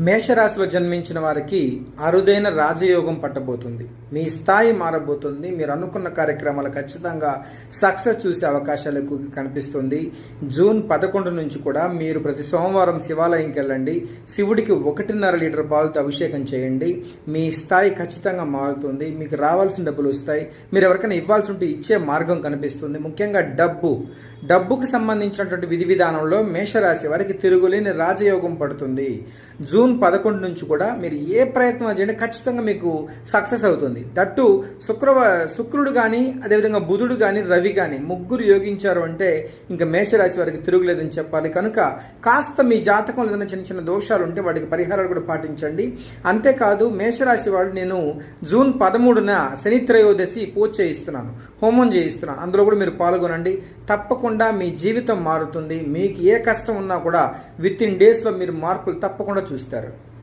మేషరాశిలో జన్మించిన వారికి అరుదైన రాజయోగం పట్టబోతుంది. మీ స్థాయి మారబోతుంది. మీరు అనుకున్న కార్యక్రమాలు ఖచ్చితంగా సక్సెస్ చూసే అవకాశాలు ఎక్కువ కనిపిస్తుంది. జూన్ 11 నుంచి కూడా మీరు ప్రతి సోమవారం శివాలయంకి వెళ్ళండి. శివుడికి 1.5 లీటర్ పాలతో అభిషేకం చేయండి. మీ స్థాయి ఖచ్చితంగా మారుతుంది. మీకు రావాల్సిన డబ్బులు వస్తాయి. మీరు ఎవరికైనా ఇవ్వాల్సి ఉంటే ఇచ్చే మార్గం కనిపిస్తుంది. ముఖ్యంగా డబ్బుకు సంబంధించినటువంటి విధి విధానంలో మేషరాశి వారికి తిరుగులేని రాజయోగం పడుతుంది. జూన్ 11 నుంచి కూడా మీరు ఏ ప్రయత్నం చేయండి ఖచ్చితంగా మీకు సక్సెస్ అవుతుంది. దట్టు శుక్రుడు కానీ అదేవిధంగా బుధుడు కానీ రవి కానీ ముగ్గురు యోగించారు అంటే ఇంకా మేషరాశి వారికి తిరుగులేదని చెప్పాలి. కనుక కాస్త మీ జాతకంలో ఏదైనా చిన్న చిన్న దోషాలు ఉంటే వాటికి పరిహారాలు కూడా పాటించండి. అంతేకాదు మేషరాశి వాళ్ళు నేను జూన్ 13న శని త్రయోదశి పూజ చేయిస్తున్నాను, హోమం చేయిస్తున్నాను. అందులో కూడా మీరు పాల్గొనండి. తప్పకుండా మీ జీవితం మారుతుంది. మీకు ఏ కష్టం ఉన్నా కూడా విత్ ఇన్ డేస్లో మీరు మార్పులు తప్పకుండా చూస్తారు.